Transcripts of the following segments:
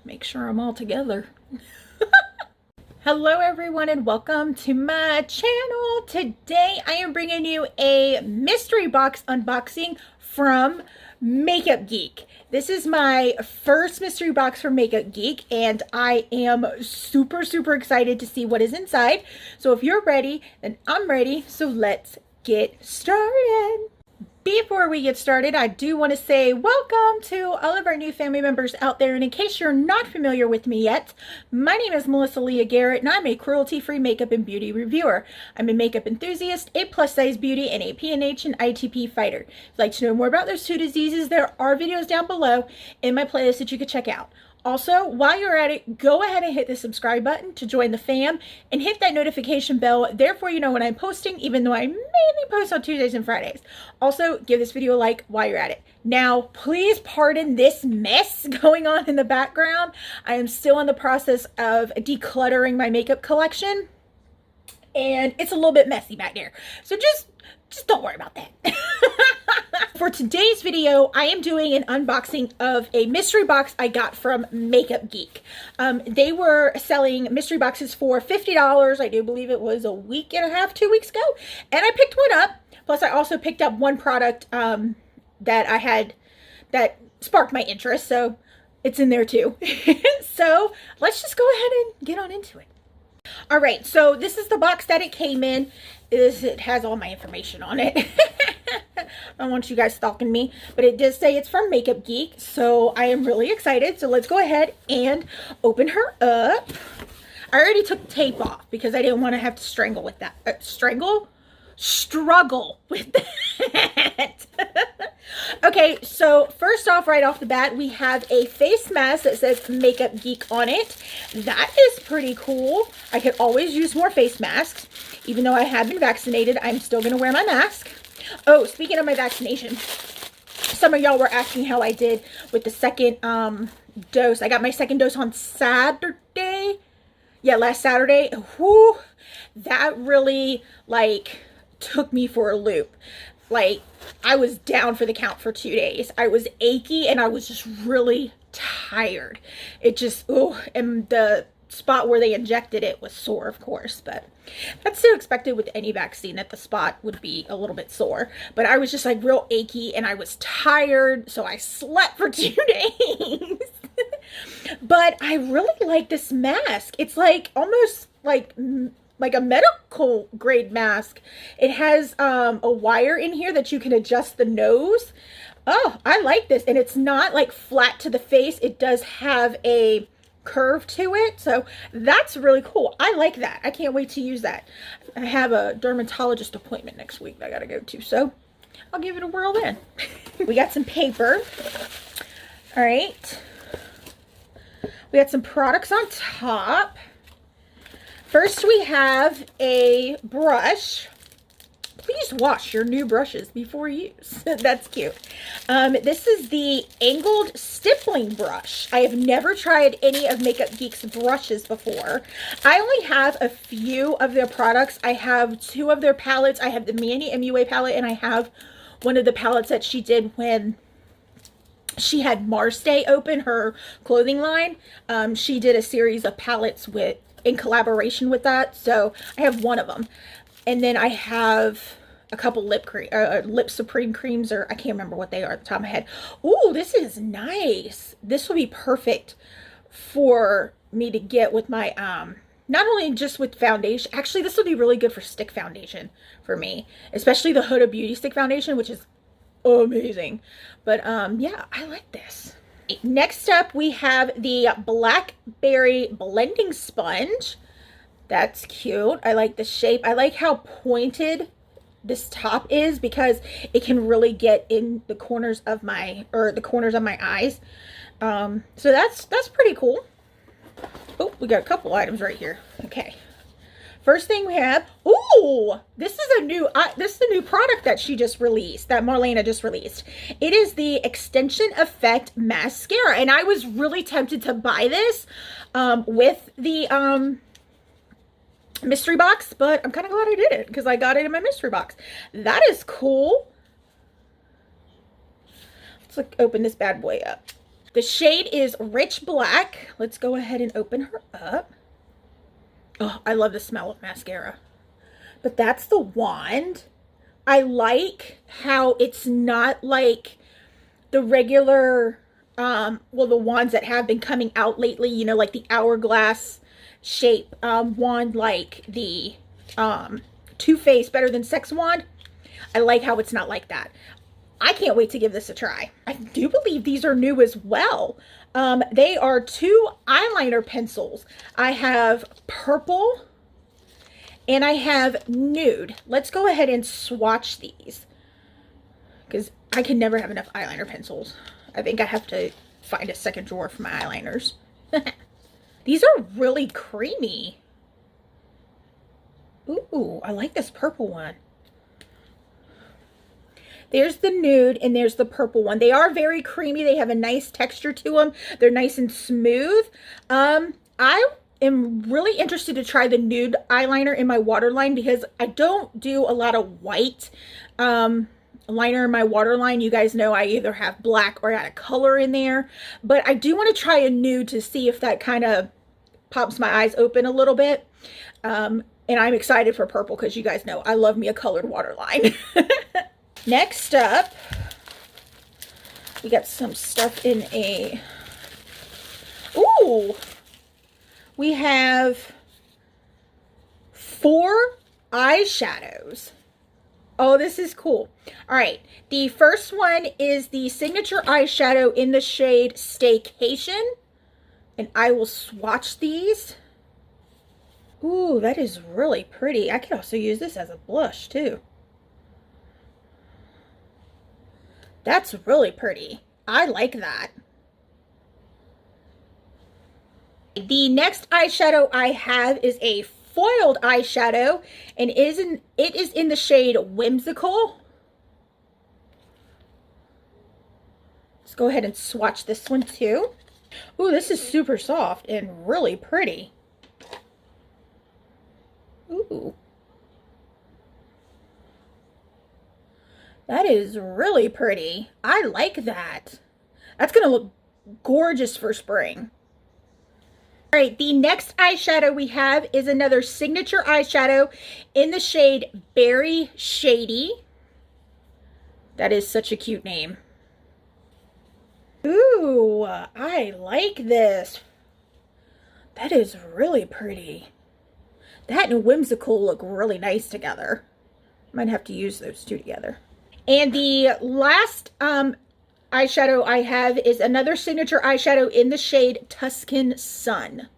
Make sure I'm all together. Hello everyone and welcome to my channel. Today I am bringing you a mystery box unboxing from Makeup Geek. This is my first mystery box from Makeup Geek and I am super excited to see what is inside. So if you're ready, then I'm ready. So let's get started. Before we get started, I do want to say welcome to all of our new family members out there. And in case you're not familiar with me yet, my name is Melissa Leah Garrett and I'm a cruelty-free makeup and beauty reviewer. I'm a makeup enthusiast, a plus-size beauty, and a PNH and ITP fighter. If you'd like to know more about those two diseases, there are videos down below in my playlist that you could check out. Also, while you're at it, go ahead and hit the subscribe button to join the fam and hit that notification bell. Therefore, you know when I'm posting, even though I mainly post on Tuesdays and Fridays. Also, give this video a like while you're at it. Now, please pardon this mess going on in the background. I am still in the process of decluttering my makeup collection and it's a little bit messy back there. So just don't worry about that. For today's video, I am doing an unboxing of a mystery box I got from Makeup Geek. They were selling mystery boxes for $50. I do believe it was a week and a half, 2 weeks ago. And I picked one up. Plus, I also picked up one product that I had that sparked my interest. So it's in there too. So let's just go ahead and get on into it. All right, so this is the box that it came in. It has all my information on it. I don't want you guys stalking me, but it does say it's from Makeup Geek, so I am really excited. So let's go ahead and open her up. I already took the tape off because I didn't want to have to struggle with that. Struggle with that. Okay, so first off, right off the bat, we have a face mask that says Makeup Geek on it. That is pretty cool. I could always use more face masks. Even though I have been vaccinated, I'm still going to wear my mask. Oh, speaking of my vaccination, some of y'all were asking how I did with the second dose. I got my second dose on Saturday. Yeah, last Saturday. Whew, that really, like, took me for a loop. Like, I was down for the count for 2 days. I was achy and I was just really tired. It just, oh, and the spot where they injected it was sore, of course, but that's so expected with any vaccine that the spot would be a little bit sore. But I was just like real achy and I was tired, so I slept for 2 days. But I really like this mask. It's like almost like a medical grade mask. It has a wire in here that you can adjust the nose. Oh, I like this. And it's not like flat to the face. It does have a curve to it. So that's really cool. I like that. I can't wait to use that. I have a dermatologist appointment next week that I got to go to. So I'll give it a whirl then. We got some paper. All right. We got some products on top. First, we have a brush. Please wash your new brushes before use. That's cute. This is the angled stippling brush. I have never tried any of Makeup Geek's brushes before. I only have a few of their products. I have 2 of their palettes. I have the Manny MUA palette, and I have one of the palettes that she did when she had Marsh Day open, her clothing line. She did a series of palettes in collaboration with that, so I have one of them. And then I have a couple lip supreme creams, or I can't remember what they are at the top of my head. Ooh, this is nice. This will be perfect for me to get with my not only just with foundation. Actually, this will be really good for stick foundation for me, especially the Huda Beauty stick foundation, which is amazing. But yeah, I like this. Next up, we have the Blackberry blending sponge. That's cute. I like the shape. I like how pointed this top is because it can really get in the corners of my eyes. So that's pretty cool. Oh, we got a couple items right here. Okay. First thing we have, ooh, this is a new product that she just released, that Marlena just released. It is the Extension Effect Mascara, and I was really tempted to buy this with the mystery box, but I'm kind of glad I did it because I got it in my mystery box. That is cool. Let's open this bad boy up. The shade is Rich Black. Let's go ahead and open her up. Oh, I love the smell of mascara. But that's the wand. I like how it's not like the regular, well, the wands that have been coming out lately, you know, like the hourglass shape wand, like the Too Faced Better Than Sex wand. I like how it's not like that. I can't wait to give this a try. I do believe these are new as well. They are 2 eyeliner pencils. I have purple and I have nude. Let's go ahead and swatch these because I can never have enough eyeliner pencils. I think I have to find a second drawer for my eyeliners. These are really creamy. Ooh, I like this purple one. There's the nude and there's the purple one. They are very creamy. They have a nice texture to them. They're nice and smooth. I am really interested to try the nude eyeliner in my waterline because I don't do a lot of white liner in my waterline. You guys know I either have black or I got a color in there. But I do want to try a nude to see if that kind of pops my eyes open a little bit. And I'm excited for purple because you guys know I love me a colored waterline. Next up, we got some stuff in a, ooh, we have 4 eyeshadows. Oh, this is cool. All right, the first one is the signature eyeshadow in the shade Staycation, and I will swatch these. Ooh, that is really pretty. I could also use this as a blush too. That's really pretty. I like that. The next eyeshadow I have is a foiled eyeshadow, and it is in the shade Whimsical. Let's go ahead and swatch this one too. Ooh, this is super soft and really pretty. Ooh. That is really pretty. I like that. That's going to look gorgeous for spring. All right, the next eyeshadow we have is another signature eyeshadow in the shade Berry Shady. That is such a cute name. Ooh, I like this. That is really pretty. That and Whimsical look really nice together. Might have to use those two together. And the last eyeshadow I have is another signature eyeshadow in the shade Tuscan Sun.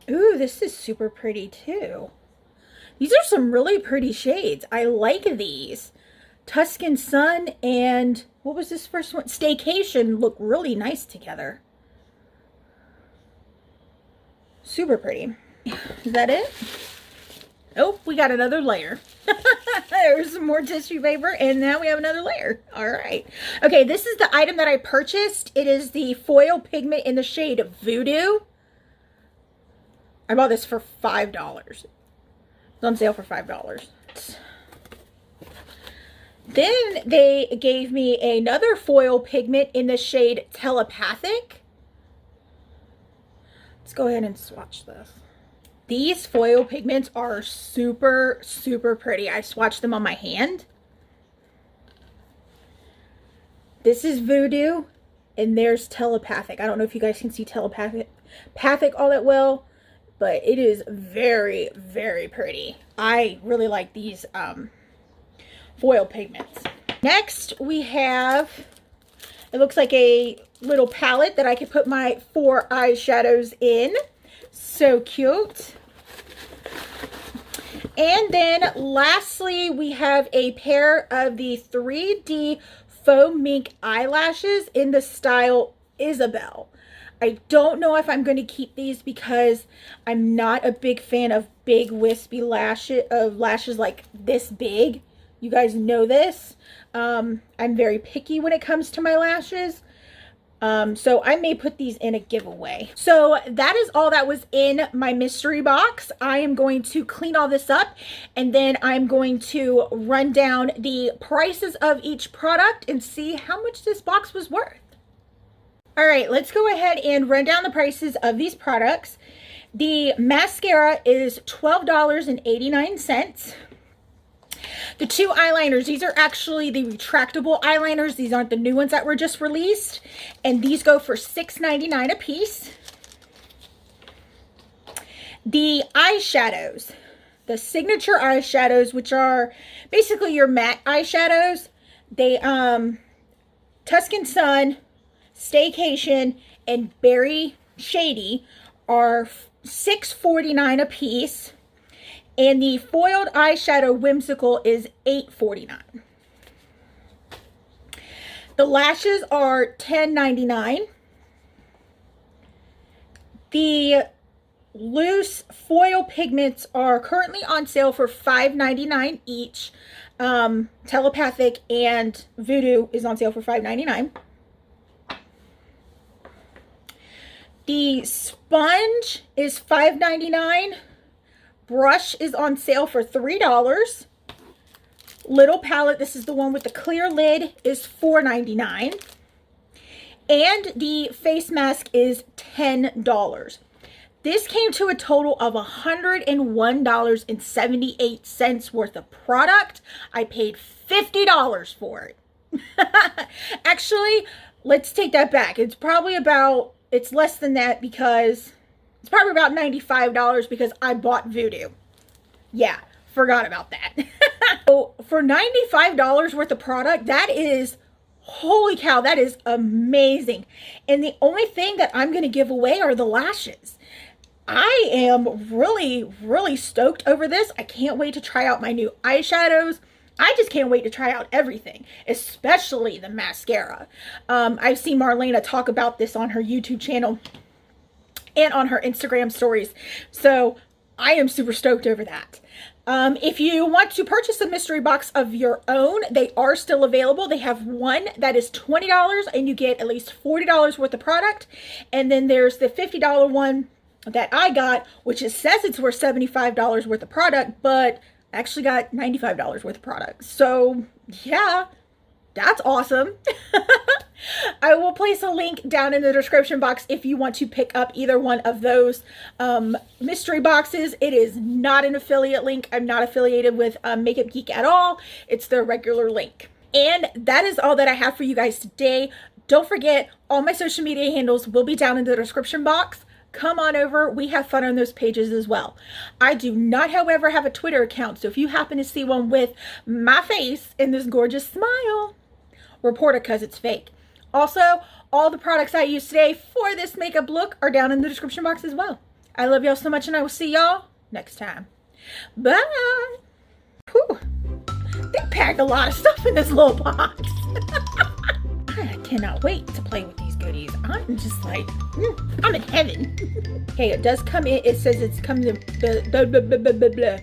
Ooh, this is super pretty too. These are some really pretty shades. I like these. Tuscan Sun and what was this first one? Staycation look really nice together. Super pretty. Is that it? Nope, we got another layer. There's some more tissue paper, and now we have another layer. All right. Okay, this is the item that I purchased. It is the foil pigment in the shade Voodoo. I bought this for $5. It's on sale for $5. Then they gave me another foil pigment in the shade Telepathic. Let's go ahead and swatch this. These foil pigments are super, super pretty. I swatched them on my hand. This is Voodoo, and there's Telepathic. I don't know if you guys can see Telepathic all that well, but it is very, very pretty. I really like these foil pigments. Next, we have, it looks like a little palette that I could put my 4 eyeshadows in. So cute. And then lastly, we have a pair of the 3D Faux Mink eyelashes in the style Isabel. I don't know if I'm going to keep these because I'm not a big fan of big wispy lashes like this big. You guys know this. I'm very picky when it comes to my lashes. So I may put these in a giveaway. So that is all that was in my mystery box. I am going to clean all this up, and then I'm going to run down the prices of each product and see how much this box was worth. All right, let's go ahead and run down the prices of these products. The mascara is $12.89. The two eyeliners, these are actually the retractable eyeliners. These aren't the new ones that were just released. And these go for $6.99 a piece. The eyeshadows, the signature eyeshadows, which are basically your matte eyeshadows. They, Tuscan Sun, Staycation, and Berry Shady are $6.49 a piece. And the foiled eyeshadow Whimsical is $8.49. The lashes are $10.99. The loose foil pigments are currently on sale for $5.99 each. Telepathic and Voodoo is on sale for $5.99. The sponge is $5.99. Brush is on sale for $3. Little palette, this is the one with the clear lid, is $4.99. And the face mask is $10. This came to a total of $101.78 worth of product. I paid $50 for it. Actually, let's take that back. It's less than that because it's probably about $95 because I bought Voodoo. Yeah, forgot about that. So for $95 worth of product, that is, holy cow, that is amazing. And the only thing that I'm going to give away are the lashes. I am really, really stoked over this. I can't wait to try out my new eyeshadows. I just can't wait to try out everything, especially the mascara. I've seen Marlena talk about this on her YouTube channel and on her Instagram stories. So I am super stoked over that. If you want to purchase a mystery box of your own, they are still available. They have one that is $20 and you get at least $40 worth of product. And then there's the $50 one that I got, which says it's worth $75 worth of product, but I actually got $95 worth of product. So yeah, that's awesome. I will place a link down in the description box if you want to pick up either one of those mystery boxes. It is not an affiliate link. I'm not affiliated with Makeup Geek at all. It's their regular link. And that is all that I have for you guys today. Don't forget, all my social media handles will be down in the description box. Come on over. We have fun on those pages as well. I do not, however, have a Twitter account. So if you happen to see one with my face and this gorgeous smile, report it because it's fake. Also, all the products I used today for this makeup look are down in the description box as well. I love y'all so much, and I will see y'all next time. Bye. Whew. They packed a lot of stuff in this little box. I cannot wait to play with these goodies. I'm just like, I'm in heaven. Okay, it does come in. It says it's coming in blah, blah, blah, blah, blah, blah.